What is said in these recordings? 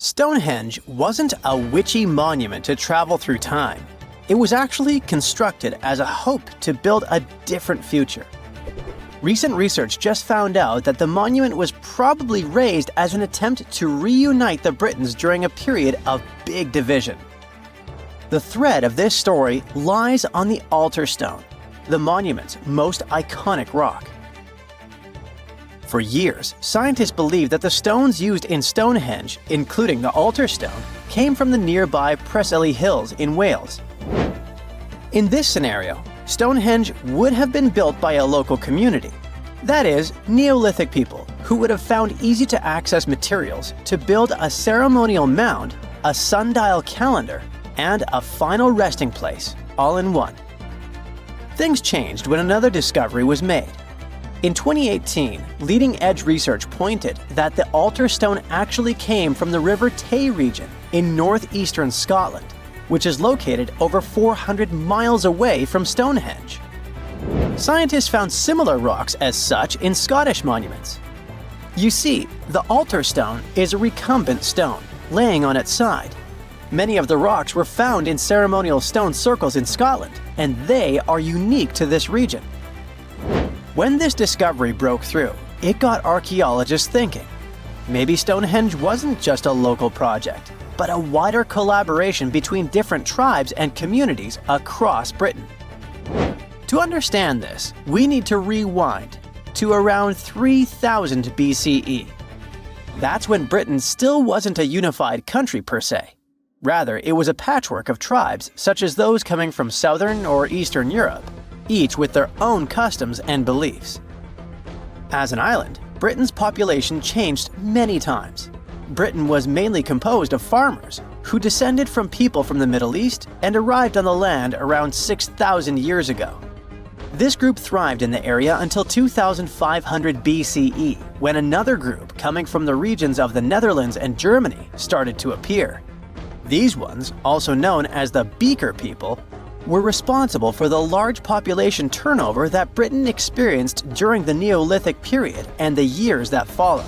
Stonehenge wasn't a witchy monument to travel through time. It was actually constructed as a hope to build a different future. Recent research just found out that the monument was probably raised as an attempt to reunite the Britons during a period of big division. The thread of this story lies on the altar stone, the monument's most iconic rock. For years, scientists believed that the stones used in Stonehenge, including the altar stone, came from the nearby Preseli Hills in Wales. In this scenario, Stonehenge would have been built by a local community, that is, Neolithic people who would have found easy-to-access materials to build a ceremonial mound, a sundial calendar, and a final resting place, all in one. Things changed when another discovery was made. In 2018, leading-edge research pointed that the altar stone actually came from the River Tay region in northeastern Scotland, which is located over 400 miles away from Stonehenge. Scientists found similar rocks as such in Scottish monuments. You see, the altar stone is a recumbent stone, laying on its side. Many of the rocks were found in ceremonial stone circles in Scotland, and they are unique to this region. When this discovery broke through, it got archaeologists thinking. Maybe Stonehenge wasn't just a local project, but a wider collaboration between different tribes and communities across Britain. To understand this, we need to rewind to around 3000 BCE. That's when Britain still wasn't a unified country per se. Rather, it was a patchwork of tribes such as those coming from southern or eastern Europe, each with their own customs and beliefs. As an island, Britain's population changed many times. Britain was mainly composed of farmers who descended from people from the Middle East and arrived on the land around 6,000 years ago. This group thrived in the area until 2500 BCE, when another group coming from the regions of the Netherlands and Germany started to appear. These ones, also known as the Beaker people, were responsible for the large population turnover that Britain experienced during the Neolithic period and the years that followed.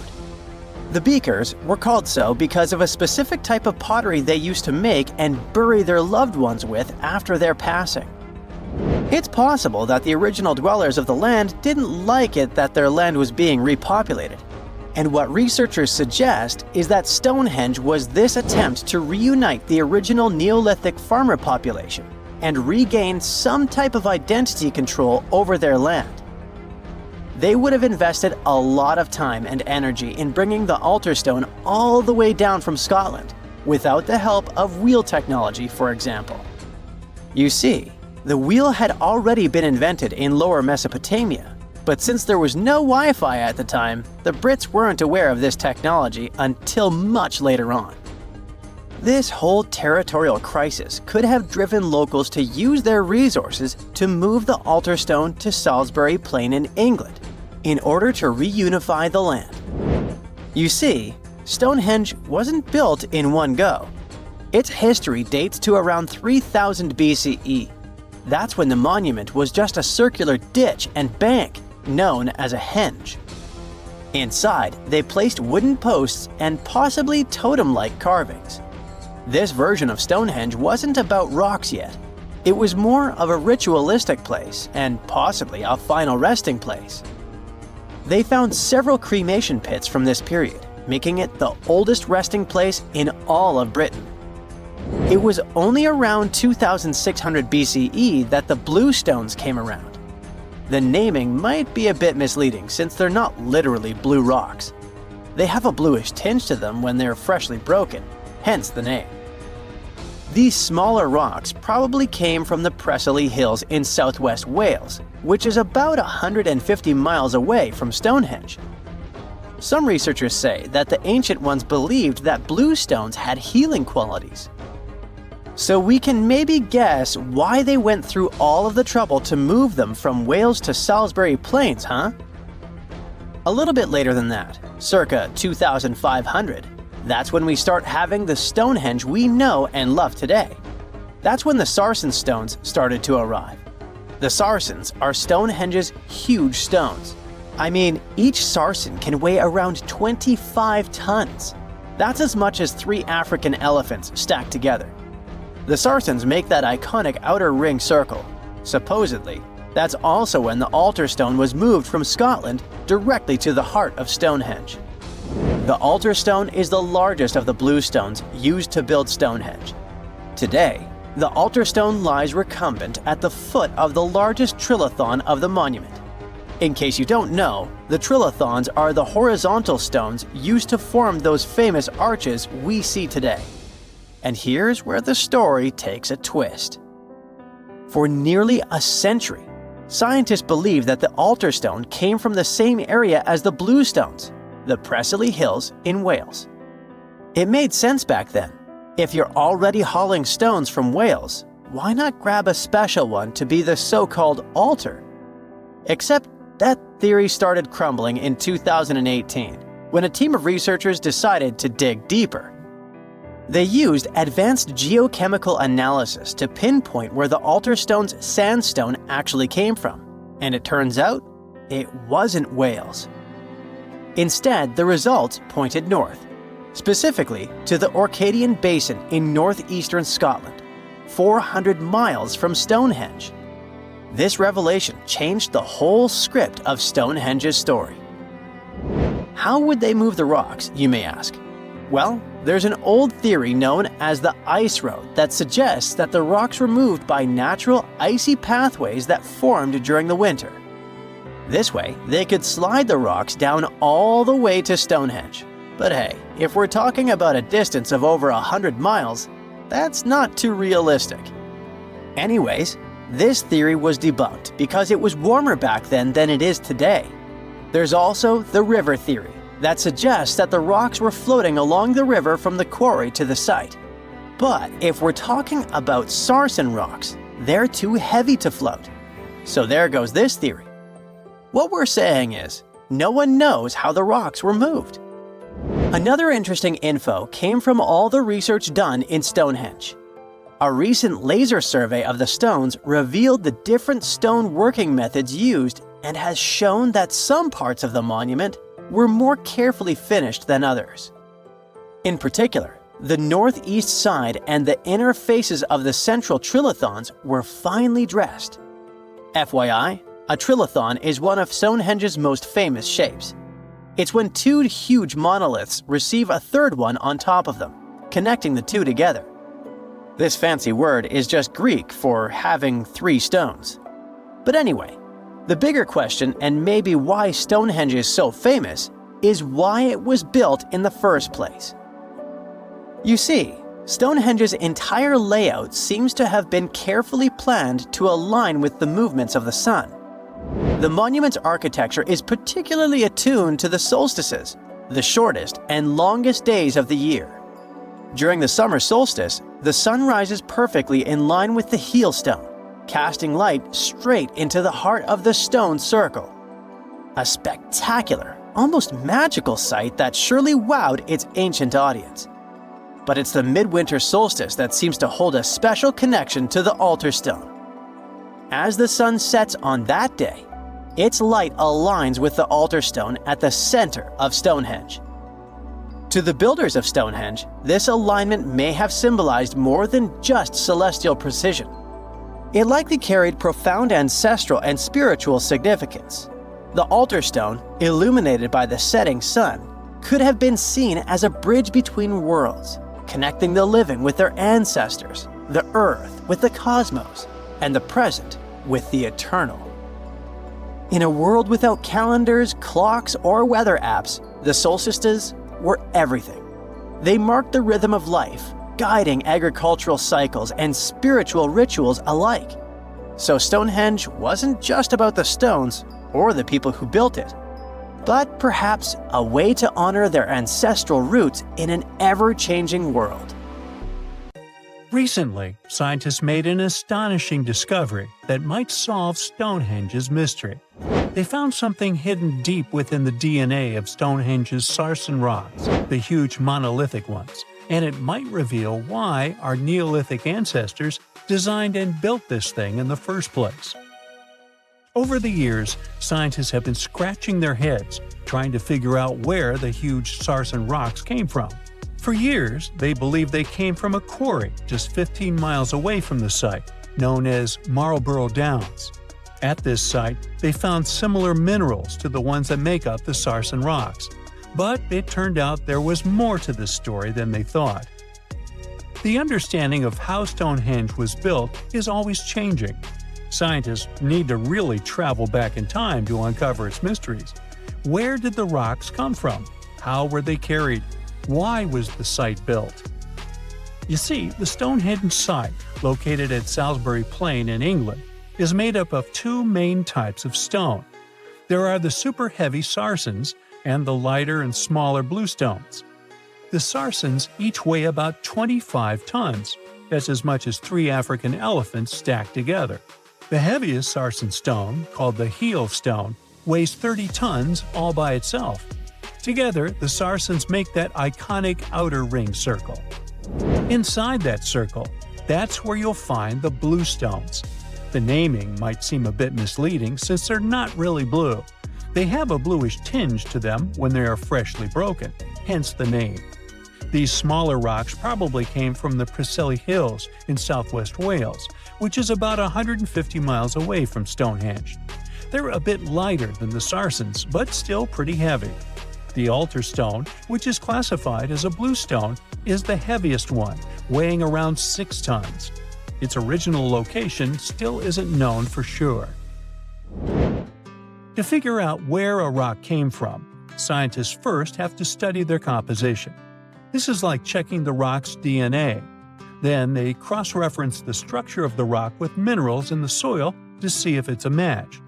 The Beakers were called so because of a specific type of pottery they used to make and bury their loved ones with after their passing. It's possible that the original dwellers of the land didn't like it that their land was being repopulated. And what researchers suggest is that Stonehenge was this attempt to reunite the original Neolithic farmer population and regain some type of identity control over their land. They would have invested a lot of time and energy in bringing the altar stone all the way down from Scotland, without the help of wheel technology, for example. You see, the wheel had already been invented in Lower Mesopotamia, but since there was no Wi-Fi at the time, the Brits weren't aware of this technology until much later on. This whole territorial crisis could have driven locals to use their resources to move the altar stone to Salisbury Plain in England in order to reunify the land. You see, Stonehenge wasn't built in one go. Its history dates to around 3000 BCE. That's when the monument was just a circular ditch and bank known as a henge. Inside, they placed wooden posts and possibly totem-like carvings. This version of Stonehenge wasn't about rocks yet. It was more of a ritualistic place and possibly a final resting place. They found several cremation pits from this period, making it the oldest resting place in all of Britain. It was only around 2600 BCE that the blue stones came around. The naming might be a bit misleading since they're not literally blue rocks. They have a bluish tinge to them when they're freshly broken, hence the name. These smaller rocks probably came from the Preseli Hills in southwest Wales, which is about 150 miles away from Stonehenge. Some researchers say that the ancient ones believed that blue stones had healing qualities. So we can maybe guess why they went through all of the trouble to move them from Wales to Salisbury Plains, huh? A little bit later than that, circa 2500, that's when we start having the Stonehenge we know and love today. That's when the Sarsen stones started to arrive. The Sarsens are Stonehenge's huge stones. I mean, each sarsen can weigh around 25 tons. That's as much as 3 African elephants stacked together. The Sarsens make that iconic outer ring circle. Supposedly, that's also when the altar stone was moved from Scotland directly to the heart of Stonehenge. The altar stone is the largest of the blue stones used to build Stonehenge. Today, the altar stone lies recumbent at the foot of the largest trilithon of the monument. In case you don't know, the trilithons are the horizontal stones used to form those famous arches we see today. And here's where the story takes a twist. For nearly a century, scientists believe that the altar stone came from the same area as the blue stones, the Preseli Hills in Wales. It made sense back then. If you're already hauling stones from Wales, why not grab a special one to be the so-called altar? Except that theory started crumbling in 2018 when a team of researchers decided to dig deeper. They used advanced geochemical analysis to pinpoint where the altar stone's sandstone actually came from, and it turns out it wasn't Wales. Instead, the results pointed north, specifically to the Orcadian Basin in northeastern Scotland, 400 miles from Stonehenge. This revelation changed the whole script of Stonehenge's story. How would they move the rocks, you may ask? Well, there's an old theory known as the ice road that suggests that the rocks were moved by natural icy pathways that formed during the winter. This way, they could slide the rocks down all the way to Stonehenge. But hey, if we're talking about a distance of over 100 miles, that's not too realistic. Anyways, this theory was debunked because it was warmer back then than it is today. There's also the river theory that suggests that the rocks were floating along the river from the quarry to the site. But if we're talking about Sarsen rocks, they're too heavy to float. So there goes this theory. What we're saying is, no one knows how the rocks were moved. Another interesting info came from all the research done in Stonehenge. A recent laser survey of the stones revealed the different stone working methods used and has shown that some parts of the monument were more carefully finished than others. In particular, the northeast side and the inner faces of the central trilithons were finely dressed. FYI, a trilithon is one of Stonehenge's most famous shapes. It's when 2 huge monoliths receive a third one on top of them, connecting the 2 together. This fancy word is just Greek for having 3 stones. But anyway, the bigger question, and maybe why Stonehenge is so famous, is why it was built in the first place. You see, Stonehenge's entire layout seems to have been carefully planned to align with the movements of the sun. The monument's architecture is particularly attuned to the solstices, the shortest and longest days of the year. During the summer solstice, the sun rises perfectly in line with the heel stone, casting light straight into the heart of the stone circle. A spectacular, almost magical sight that surely wowed its ancient audience. But it's the midwinter solstice that seems to hold a special connection to the altar stone. As the sun sets on that day, its light aligns with the altar stone at the center of Stonehenge. To the builders of Stonehenge, this alignment may have symbolized more than just celestial precision. It likely carried profound ancestral and spiritual significance. The altar stone, illuminated by the setting sun, could have been seen as a bridge between worlds, connecting the living with their ancestors, the earth with the cosmos, and the present with the eternal. In a world without calendars, clocks, or weather apps, the solstices were everything. They marked the rhythm of life, guiding agricultural cycles and spiritual rituals alike. So Stonehenge wasn't just about the stones or the people who built it, but perhaps a way to honor their ancestral roots in an ever-changing world. Recently, scientists made an astonishing discovery that might solve Stonehenge's mystery. They found something hidden deep within the DNA of Stonehenge's Sarsen rocks, the huge monolithic ones, and it might reveal why our Neolithic ancestors designed and built this thing in the first place. Over the years, scientists have been scratching their heads trying to figure out where the huge Sarsen rocks came from. For years, they believed they came from a quarry just 15 miles away from the site, known as Marlborough Downs. At this site, they found similar minerals to the ones that make up the Sarsen rocks. But it turned out there was more to this story than they thought. The understanding of how Stonehenge was built is always changing. Scientists need to really travel back in time to uncover its mysteries. Where did the rocks come from? How were they carried? Why was the site built? You see, the Stonehenge site, located at Salisbury Plain in England, is made up of two main types of stone. There are the super heavy Sarsens and the lighter and smaller bluestones. The Sarsens each weigh about 25 tons. That's as much as 3 African elephants stacked together. The heaviest Sarsen stone, called the heel stone, weighs 30 tons all by itself. Together, the Sarsens make that iconic outer ring circle. Inside that circle, that's where you'll find the bluestones. The naming might seem a bit misleading since they're not really blue. They have a bluish tinge to them when they are freshly broken, hence the name. These smaller rocks probably came from the Preseli Hills in southwest Wales, which is about 150 miles away from Stonehenge. They're a bit lighter than the Sarsens, but still pretty heavy. The altar stone, which is classified as a bluestone, is the heaviest one, weighing around 6 tons. Its original location still isn't known for sure. To figure out where a rock came from, scientists first have to study their composition. This is like checking the rock's DNA. Then they cross-reference the structure of the rock with minerals in the soil to see if it's a match.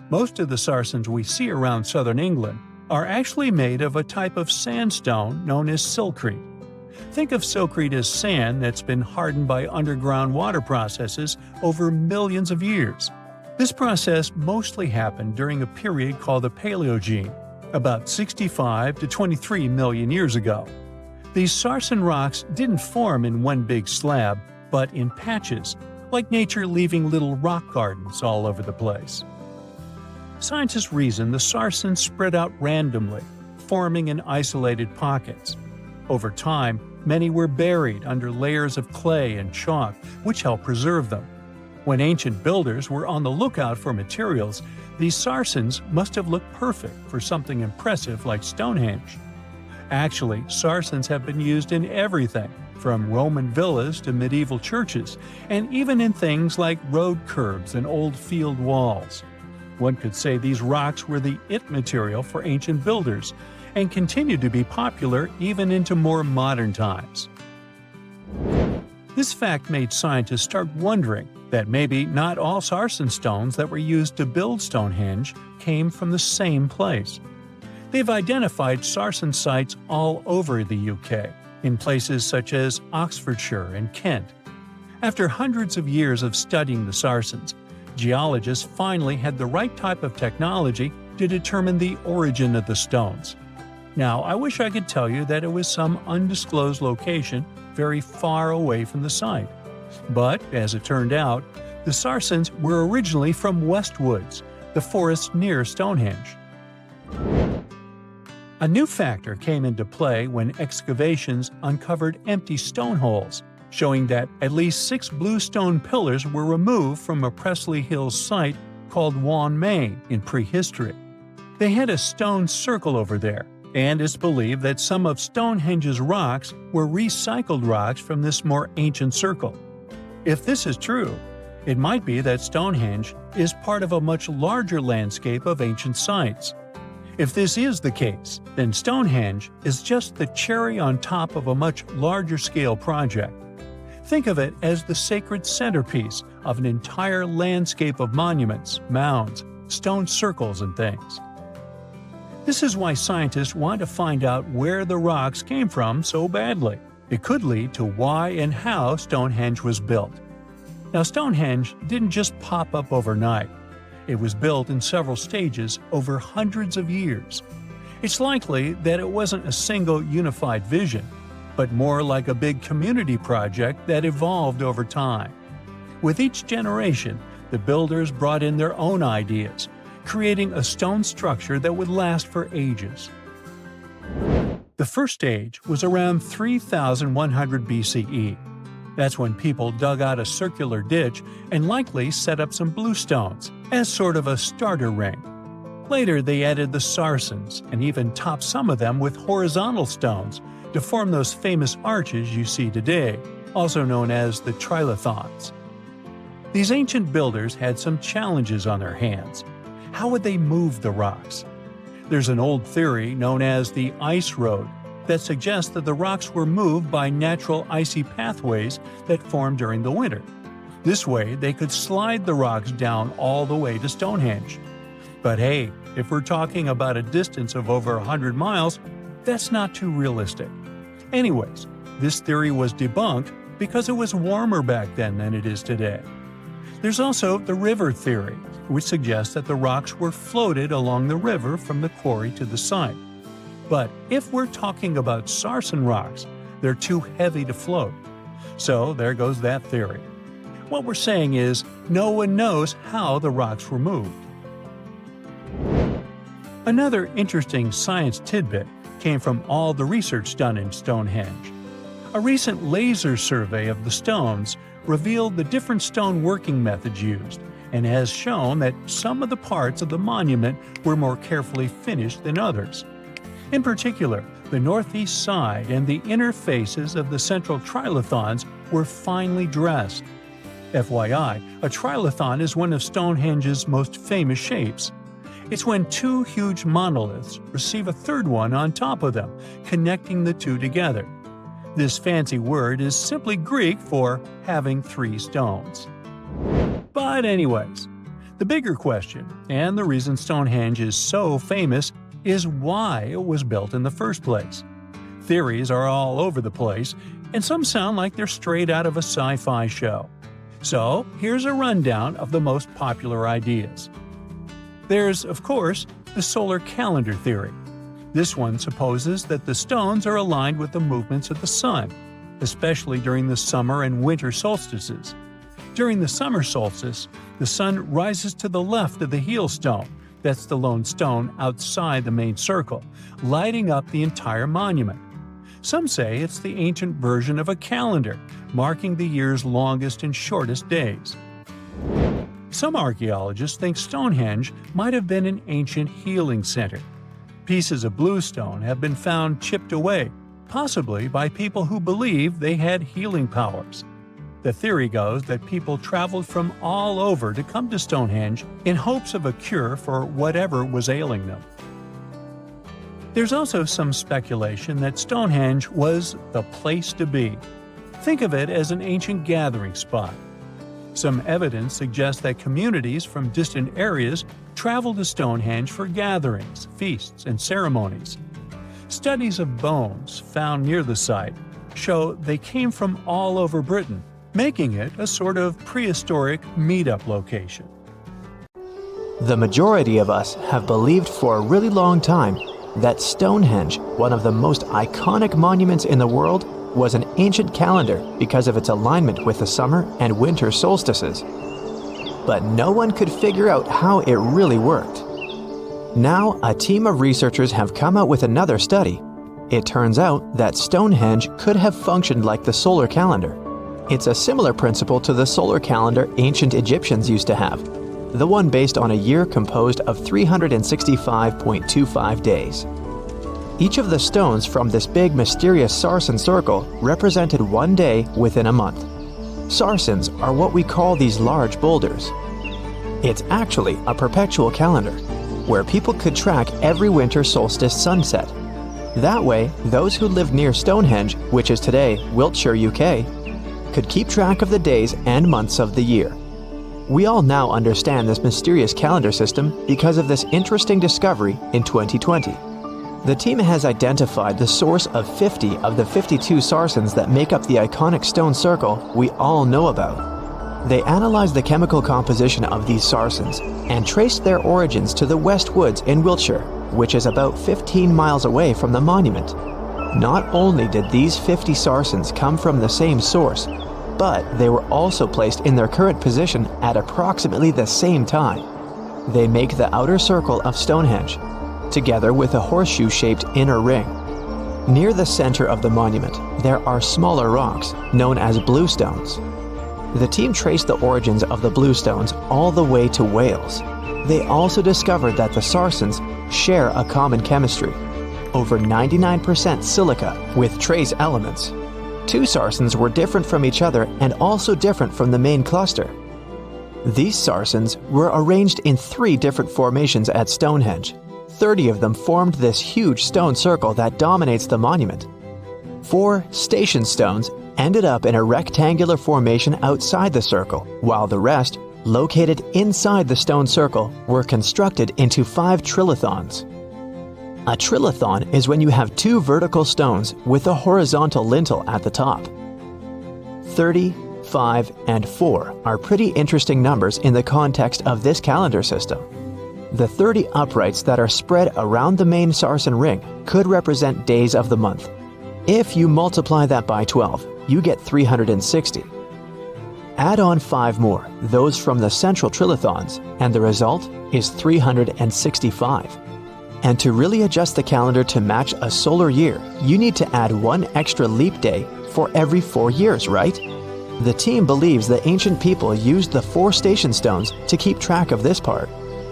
Most of the Sarsens we see around southern England are actually made of a type of sandstone known as silcrete. Think of silcrete as sand that's been hardened by underground water processes over millions of years. This process mostly happened during a period called the Paleogene, about 65 to 23 million years ago. These Sarsen rocks didn't form in one big slab, but in patches, like nature leaving little rock gardens all over the place. Scientists reason the Sarsens spread out randomly, forming in isolated pockets. Over time, many were buried under layers of clay and chalk, which helped preserve them. When ancient builders were on the lookout for materials, these Sarsens must have looked perfect for something impressive like Stonehenge. Actually, Sarsens have been used in everything, from Roman villas to medieval churches, and even in things like road curbs and old field walls. One could say these rocks were the it material for ancient builders, and continue to be popular even into more modern times. This fact made scientists start wondering that maybe not all Sarsen stones that were used to build Stonehenge came from the same place. They've identified Sarsen sites all over the UK, in places such as Oxfordshire and Kent. After hundreds of years of studying the Sarsens, geologists finally had the right type of technology to determine the origin of the stones. Now, I wish I could tell you that it was some undisclosed location very far away from the site. But, as it turned out, the Sarsens were originally from Westwoods, the forest near Stonehenge. A new factor came into play when excavations uncovered empty stone holes, showing that at least 6 bluestone pillars were removed from a Preseli Hills site called Wan Main in prehistory. They had a stone circle over there, and it's believed that some of Stonehenge's rocks were recycled rocks from this more ancient circle. If this is true, it might be that Stonehenge is part of a much larger landscape of ancient sites. If this is the case, then Stonehenge is just the cherry on top of a much larger scale project. Think of it as the sacred centerpiece of an entire landscape of monuments, mounds, stone circles, and things. This is why scientists want to find out where the rocks came from so badly. It could lead to why and how Stonehenge was built. Now, Stonehenge didn't just pop up overnight. It was built in several stages over hundreds of years. It's likely that it wasn't a single unified vision, but more like a big community project that evolved over time. With each generation, the builders brought in their own ideas, creating a stone structure that would last for ages. The first stage was around 3100 BCE. That's when people dug out a circular ditch and likely set up some bluestones as sort of a starter ring. Later, they added the Saracens and even topped some of them with horizontal stones to form those famous arches you see today, also known as the trilithons. These ancient builders had some challenges on their hands. How would they move the rocks? There's an old theory known as the ice road that suggests that the rocks were moved by natural icy pathways that formed during the winter. This way, they could slide the rocks down all the way to Stonehenge. But hey, if we're talking about a distance of over 100 miles, that's not too realistic. Anyways, this theory was debunked because it was warmer back then than it is today. There's also the river theory, which suggests that the rocks were floated along the river from the quarry to the site. But if we're talking about Sarsen rocks, they're too heavy to float. So there goes that theory. What we're saying is, no one knows how the rocks were moved. Another interesting science tidbit came from all the research done in Stonehenge. A recent laser survey of the stones revealed the different stone working methods used, and has shown that some of the parts of the monument were more carefully finished than others. In particular, the northeast side and the inner faces of the central trilithons were finely dressed. FYI, a trilithon is one of Stonehenge's most famous shapes. It's when two huge monoliths receive a third one on top of them, connecting the two together. This fancy word is simply Greek for having three stones. But anyways, the bigger question, and the reason Stonehenge is so famous, is why it was built in the first place. Theories are all over the place, and some sound like they're straight out of a sci-fi show. So here's a rundown of the most popular ideas. There's, of course, the solar calendar theory. This one supposes that the stones are aligned with the movements of the sun, especially during the summer and winter solstices. During the summer solstice, the sun rises to the left of the heel stone, that's the lone stone outside the main circle, lighting up the entire monument. Some say it's the ancient version of a calendar, marking the year's longest and shortest days. Some archaeologists think Stonehenge might have been an ancient healing center. Pieces of bluestone have been found chipped away, possibly by people who believed they had healing powers. The theory goes that people traveled from all over to come to Stonehenge in hopes of a cure for whatever was ailing them. There's also some speculation that Stonehenge was the place to be. Think of it as an ancient gathering spot. Some evidence suggests that communities from distant areas traveled to Stonehenge for gatherings, feasts, and ceremonies. Studies of bones found near the site show they came from all over Britain, making it a sort of prehistoric meetup location. The majority of us have believed for a really long time that Stonehenge, one of the most iconic monuments in the world, was an ancient calendar because of its alignment with the summer and winter solstices. But no one could figure out how it really worked. Now, a team of researchers have come out with another study. It turns out that Stonehenge could have functioned like the solar calendar. It's a similar principle to the solar calendar ancient Egyptians used to have, the one based on a year composed of 365.25 days. Each of the stones from this big mysterious Sarsen circle represented one day within a month. Sarsens are what we call these large boulders. It's actually a perpetual calendar, where people could track every winter solstice sunset. That way, those who lived near Stonehenge, which is today Wiltshire, UK, could keep track of the days and months of the year. We all now understand this mysterious calendar system because of this interesting discovery in 2020. The team has identified the source of 50 of the 52 Sarsens that make up the iconic stone circle we all know about. They analyzed the chemical composition of these Sarsens and traced their origins to the West Woods in Wiltshire, which is about 15 miles away from the monument. Not only did these 50 Sarsens come from the same source, but they were also placed in their current position at approximately the same time. They make the outer circle of Stonehenge, together with a horseshoe-shaped inner ring. Near the center of the monument, there are smaller rocks known as bluestones. The team traced the origins of the bluestones all the way to Wales. They also discovered that the Sarsens share a common chemistry, over 99% silica with trace elements. Two Sarsens were different from each other and also different from the main cluster. These Sarsens were arranged in 3 different formations at Stonehenge. 30 of them formed this huge stone circle that dominates the monument. 4 station stones ended up in a rectangular formation outside the circle, while the rest, located inside the stone circle, were constructed into 5 trilithons. A trilithon is when you have 2 vertical stones with a horizontal lintel at the top. 30, 5, and 4 are pretty interesting numbers in the context of this calendar system. The 30 uprights that are spread around the main Sarsen ring could represent days of the month. If you multiply that by 12, you get 360. Add on 5 more, those from the central trilithons, and the result is 365. And to really adjust the calendar to match a solar year, you need to add 1 extra leap day for every 4 years, right? The team believes the ancient people used the 4 station stones to keep track of this part.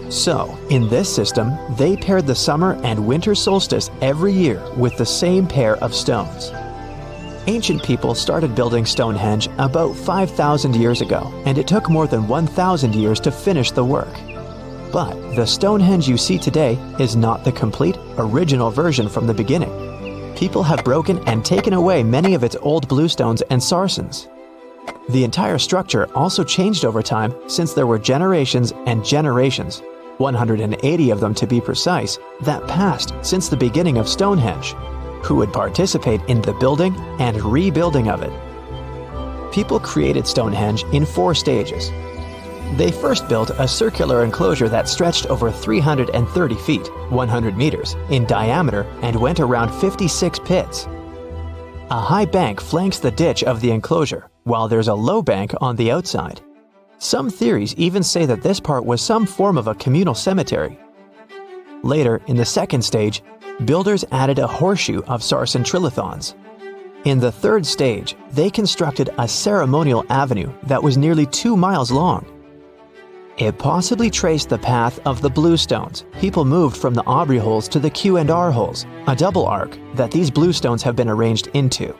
So, in this system, they paired the summer and winter solstice every year with the same pair of stones. Ancient people started building Stonehenge about 5,000 years ago, and it took more than 1,000 years to finish the work. But the Stonehenge you see today is not the complete, original version from the beginning. People have broken and taken away many of its old bluestones and Sarsens. The entire structure also changed over time since there were generations and generations, 180 of them to be precise, that passed since the beginning of Stonehenge, who would participate in the building and rebuilding of it. People created Stonehenge in 4 stages. They first built a circular enclosure that stretched over 330 feet, 100 meters, in diameter and went around 56 pits. A high bank flanks the ditch of the enclosure, while there's a low bank on the outside. Some theories even say that this part was some form of a communal cemetery. Later, in the second stage, builders added a horseshoe of Sarsen trilithons. In the third stage, they constructed a ceremonial avenue that was nearly 2 miles long. It possibly traced the path of the bluestones. People moved from the Aubrey holes to the Q&R holes, a double arc that these bluestones have been arranged into.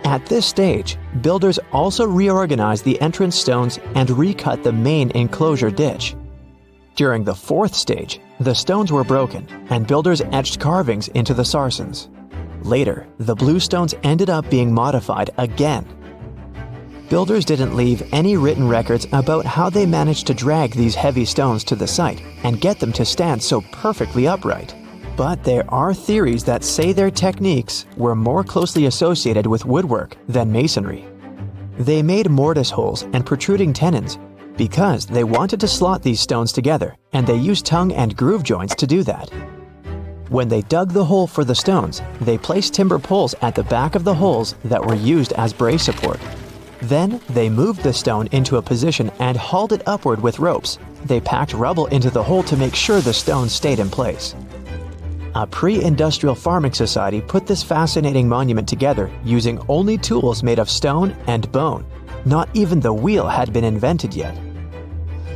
At this stage, builders also reorganized the entrance stones and recut the main enclosure ditch. During the fourth stage, the stones were broken and builders etched carvings into the Sarsens. Later, the bluestones ended up being modified again. Builders didn't leave any written records about how they managed to drag these heavy stones to the site and get them to stand so perfectly upright. But there are theories that say their techniques were more closely associated with woodwork than masonry. They made mortise holes and protruding tenons because they wanted to slot these stones together, and they used tongue and groove joints to do that. When they dug the hole for the stones, they placed timber poles at the back of the holes that were used as brace support. Then they moved the stone into a position and hauled it upward with ropes. They packed rubble into the hole to make sure the stone stayed in place. A pre-industrial farming society put this fascinating monument together using only tools made of stone and bone. Not even the wheel had been invented yet.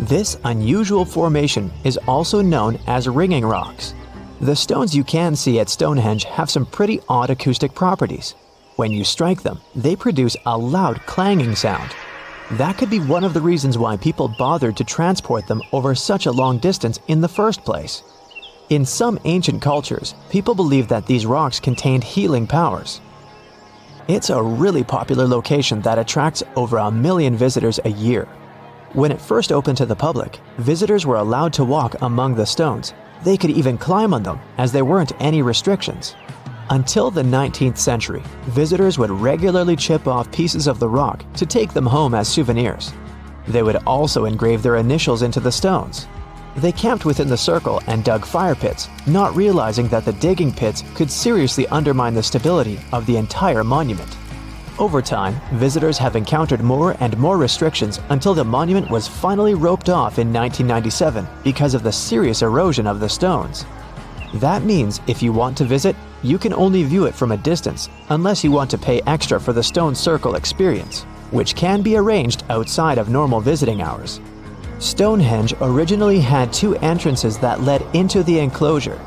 This unusual formation is also known as ringing rocks. The stones you can see at Stonehenge have some pretty odd acoustic properties. When you strike them, they produce a loud clanging sound. That could be one of the reasons why people bothered to transport them over such a long distance in the first place. In some ancient cultures, people believed that these rocks contained healing powers. It's a really popular location that attracts over 1 million visitors a year. When it first opened to the public, visitors were allowed to walk among the stones. They could even climb on them, as there weren't any restrictions. Until the 19th century, visitors would regularly chip off pieces of the rock to take them home as souvenirs. They would also engrave their initials into the stones. They camped within the circle and dug fire pits, not realizing that the digging pits could seriously undermine the stability of the entire monument. Over time, visitors have encountered more and more restrictions until the monument was finally roped off in 1997 because of the serious erosion of the stones. That means if you want to visit, you can only view it from a distance unless you want to pay extra for the stone circle experience, which can be arranged outside of normal visiting hours. Stonehenge originally had 2 entrances that led into the enclosure.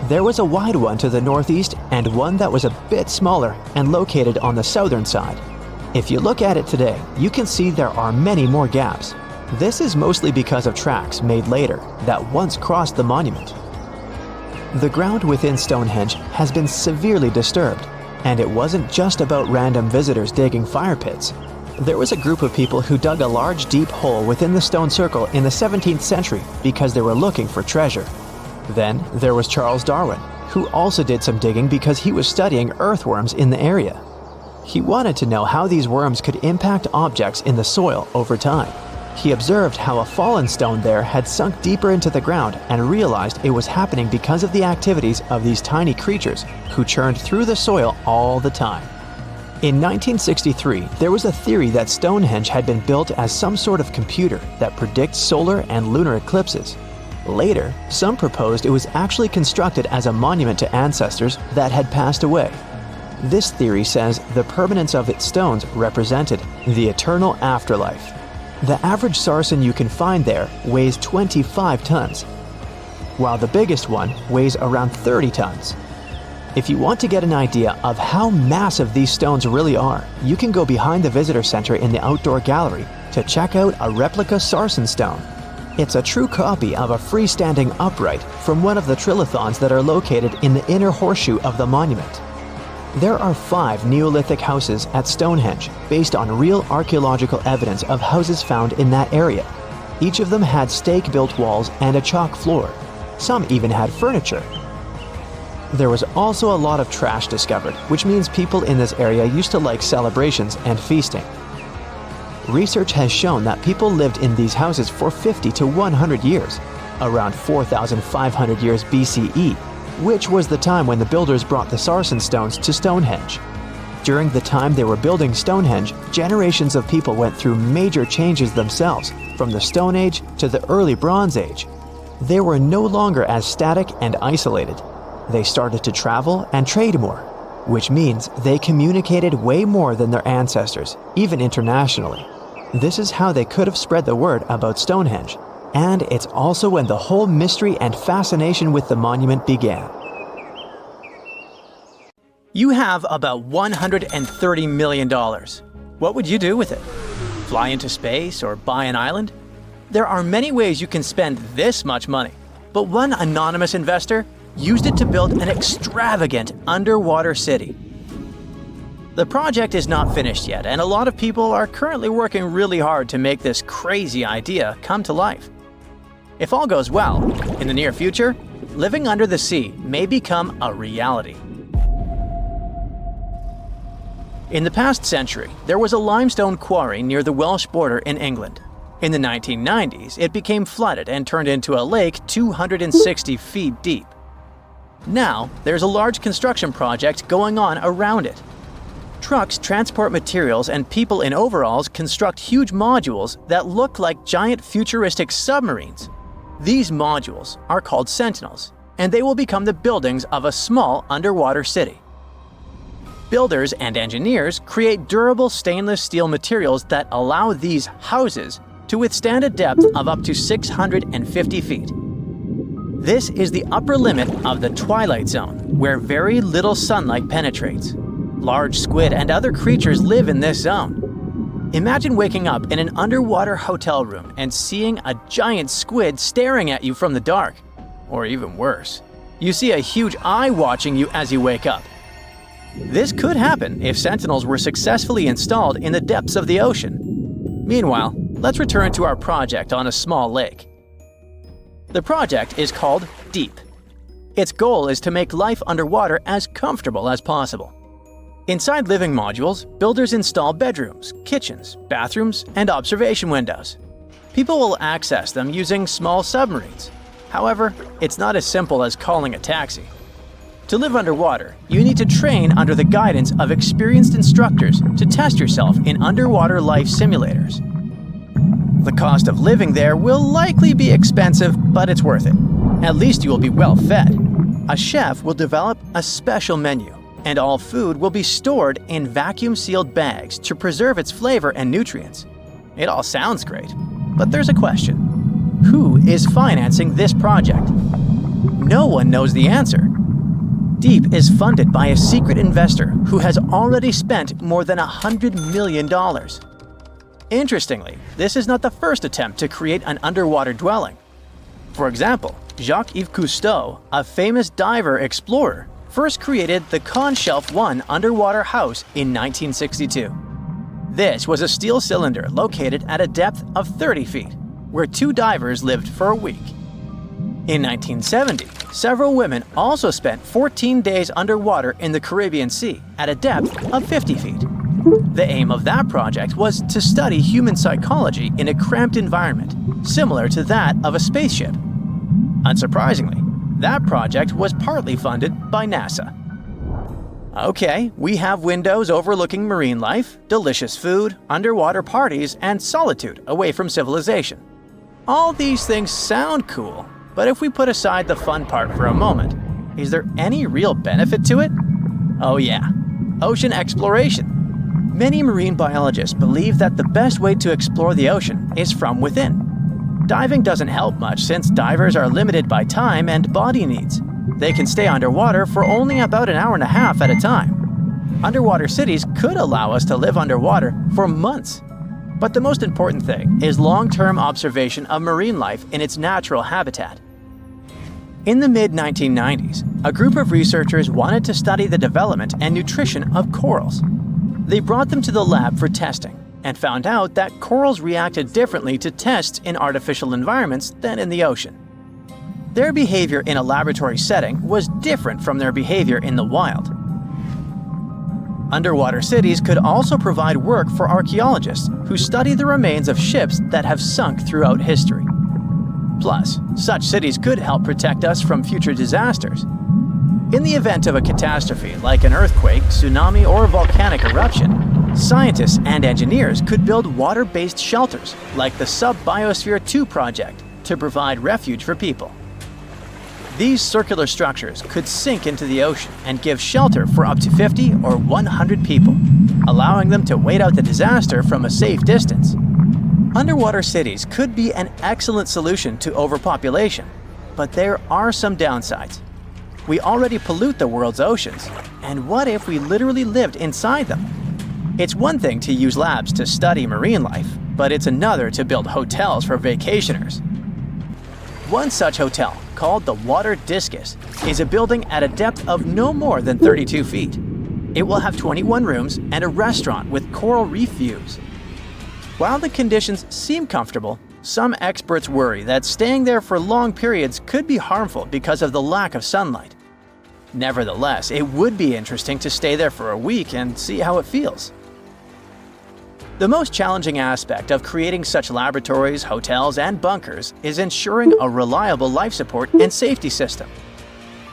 There was a wide one to the northeast and one that was a bit smaller and located on the southern side. If you look at it today, you can see there are many more gaps. This is mostly because of tracks made later that once crossed the monument. The ground within Stonehenge has been severely disturbed, and it wasn't just about random visitors digging fire pits. There was a group of people who dug a large deep hole within the stone circle in the 17th century because they were looking for treasure. Then there was Charles Darwin, who also did some digging because he was studying earthworms in the area. He wanted to know how these worms could impact objects in the soil over time. He observed how a fallen stone there had sunk deeper into the ground and realized it was happening because of the activities of these tiny creatures who churned through the soil all the time. In 1963, there was a theory that Stonehenge had been built as some sort of computer that predicts solar and lunar eclipses. Later, some proposed it was actually constructed as a monument to ancestors that had passed away. This theory says the permanence of its stones represented the eternal afterlife. The average sarsen you can find there weighs 25 tons, while the biggest one weighs around 30 tons. If you want to get an idea of how massive these stones really are, you can go behind the visitor center in the outdoor gallery to check out a replica sarsen stone. It's a true copy of a freestanding upright from one of the trilithons that are located in the inner horseshoe of the monument. There are 5 Neolithic houses at Stonehenge based on real archaeological evidence of houses found in that area. Each of them had stake-built walls and a chalk floor. Some even had furniture. There was also a lot of trash discovered, which means people in this area used to like celebrations and feasting. Research has shown that people lived in these houses for 50 to 100 years, around 4,500 years BCE, which was the time when the builders brought the sarsen stones to Stonehenge. During the time they were building Stonehenge, generations of people went through major changes themselves, from the Stone Age to the early Bronze Age. They were no longer as static and isolated. They started to travel and trade more, which means they communicated way more than their ancestors, even internationally. This is how they could have spread the word about Stonehenge, and it's also when the whole mystery and fascination with the monument began. You have about $130 million. What would you do with it? Fly into space or buy an island? There are many ways you can spend this much money, but one anonymous investor used it to build an extravagant underwater city. The project is not finished yet, and a lot of people are currently working really hard to make this crazy idea come to life. If all goes well, in the near future, living under the sea may become a reality. In the past century, there was a limestone quarry near the Welsh border in England. In the 1990s, it became flooded and turned into a lake 260 feet deep. Now, there's a large construction project going on around it. Trucks transport materials and people in overalls construct huge modules that look like giant futuristic submarines. These modules are called sentinels, and they will become the buildings of a small underwater city. Builders and engineers create durable stainless steel materials that allow these houses to withstand a depth of up to 650 feet. This is the upper limit of the twilight zone, where very little sunlight penetrates. Large squid and other creatures live in this zone. Imagine waking up in an underwater hotel room and seeing a giant squid staring at you from the dark. Or even worse, you see a huge eye watching you as you wake up. This could happen if sentinels were successfully installed in the depths of the ocean. Meanwhile, let's return to our project on a small lake. The project is called Deep. Its goal is to make life underwater as comfortable as possible. Inside living modules, builders install bedrooms, kitchens, bathrooms, and observation windows. People will access them using small submarines. However, it's not as simple as calling a taxi. To live underwater, you need to train under the guidance of experienced instructors to test yourself in underwater life simulators. The cost of living there will likely be expensive, but it's worth it. At least you will be well fed. A chef will develop a special menu, and all food will be stored in vacuum-sealed bags to preserve its flavor and nutrients. It all sounds great, but there's a question. Who is financing this project? No one knows the answer. Deep is funded by a secret investor who has already spent more than $100 million. Interestingly, this is not the first attempt to create an underwater dwelling. For example, Jacques-Yves Cousteau, a famous diver explorer, first created the Conshelf 1 underwater house in 1962. This was a steel cylinder located at a depth of 30 feet, where 2 divers lived for a week. In 1970, several women also spent 14 days underwater in the Caribbean Sea at a depth of 50 feet. The aim of that project was to study human psychology in a cramped environment, similar to that of a spaceship. Unsurprisingly, that project was partly funded by NASA. Okay, we have windows overlooking marine life, delicious food, underwater parties, and solitude away from civilization. All these things sound cool, but if we put aside the fun part for a moment, is there any real benefit to it? Oh yeah, ocean exploration. Many marine biologists believe that the best way to explore the ocean is from within. Diving doesn't help much since divers are limited by time and body needs. They can stay underwater for only about an hour and a half at a time. Underwater cities could allow us to live underwater for months. But the most important thing is long-term observation of marine life in its natural habitat. In the mid-1990s, a group of researchers wanted to study the development and nutrition of corals. They brought them to the lab for testing and found out that corals reacted differently to tests in artificial environments than in the ocean. Their behavior in a laboratory setting was different from their behavior in the wild. Underwater cities could also provide work for archaeologists who study the remains of ships that have sunk throughout history. Plus, such cities could help protect us from future disasters. In the event of a catastrophe like an earthquake, tsunami, or volcanic eruption, scientists and engineers could build water-based shelters like the Sub-Biosphere 2 project to provide refuge for people. These circular structures could sink into the ocean and give shelter for up to 50 or 100 people, allowing them to wait out the disaster from a safe distance. Underwater cities could be an excellent solution to overpopulation, but there are some downsides. We already pollute the world's oceans, and what if we literally lived inside them? It's one thing to use labs to study marine life, but it's another to build hotels for vacationers. One such hotel, called the Water Discus, is a building at a depth of no more than 32 feet. It will have 21 rooms and a restaurant with coral reef views. While the conditions seem comfortable, some experts worry that staying there for long periods could be harmful because of the lack of sunlight. Nevertheless, it would be interesting to stay there for a week and see how it feels. The most challenging aspect of creating such laboratories, hotels, and bunkers is ensuring a reliable life support and safety system.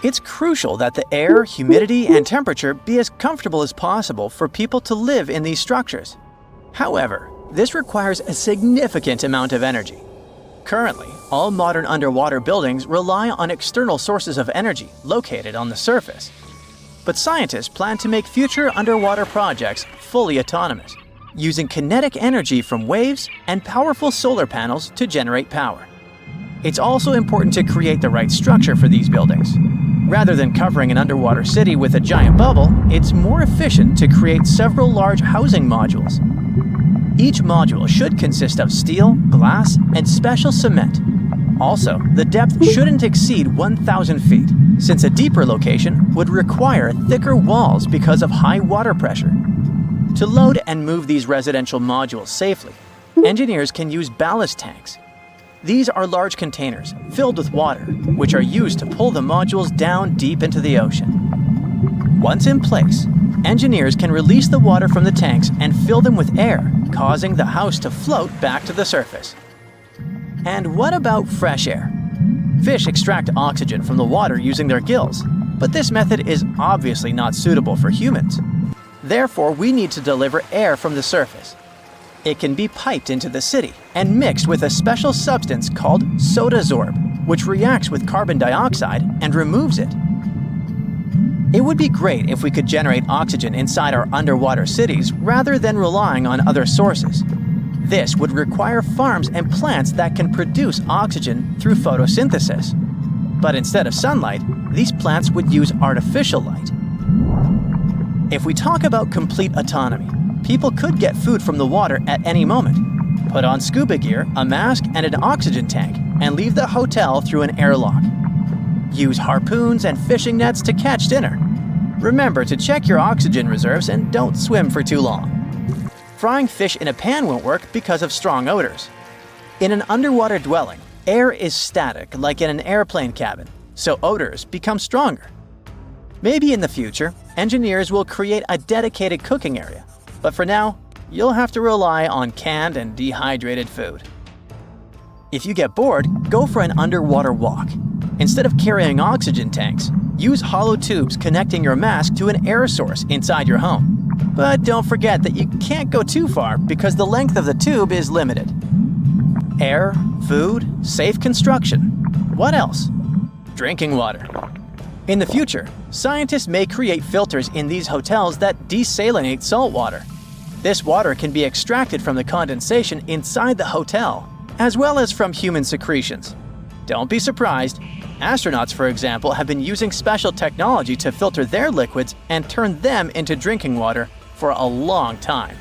It's crucial that the air, humidity, and temperature be as comfortable as possible for people to live in these structures. However, this requires a significant amount of energy. Currently, all modern underwater buildings rely on external sources of energy located on the surface. But scientists plan to make future underwater projects fully autonomous, using kinetic energy from waves and powerful solar panels to generate power. It's also important to create the right structure for these buildings. Rather than covering an underwater city with a giant bubble, it's more efficient to create several large housing modules. Each module should consist of steel, glass, and special cement. Also, the depth shouldn't exceed 1,000 feet, since a deeper location would require thicker walls because of high water pressure. To load and move these residential modules safely, engineers can use ballast tanks. These are large containers filled with water, which are used to pull the modules down deep into the ocean. Once in place, engineers can release the water from the tanks and fill them with air, causing the house to float back to the surface. And what about fresh air? Fish extract oxygen from the water using their gills, but this method is obviously not suitable for humans. Therefore, we need to deliver air from the surface. It can be piped into the city and mixed with a special substance called soda sorb, which reacts with carbon dioxide and removes it. It would be great if we could generate oxygen inside our underwater cities rather than relying on other sources. This would require farms and plants that can produce oxygen through photosynthesis. But instead of sunlight, these plants would use artificial light. If we talk about complete autonomy, people could get food from the water at any moment. Put on scuba gear, a mask, and an oxygen tank, and leave the hotel through an airlock. Use harpoons and fishing nets to catch dinner. Remember to check your oxygen reserves and don't swim for too long. Frying fish in a pan won't work because of strong odors. In an underwater dwelling, air is static like in an airplane cabin, so odors become stronger. Maybe in the future, engineers will create a dedicated cooking area, but for now, you'll have to rely on canned and dehydrated food. If you get bored, go for an underwater walk. Instead of carrying oxygen tanks, use hollow tubes connecting your mask to an air source inside your home. But don't forget that you can't go too far because the length of the tube is limited. Air, food, safe construction. What else? Drinking water. In the future, scientists may create filters in these hotels that desalinate salt water. This water can be extracted from the condensation inside the hotel, as well as from human secretions. Don't be surprised. Astronauts, for example, have been using special technology to filter their liquids and turn them into drinking water for a long time.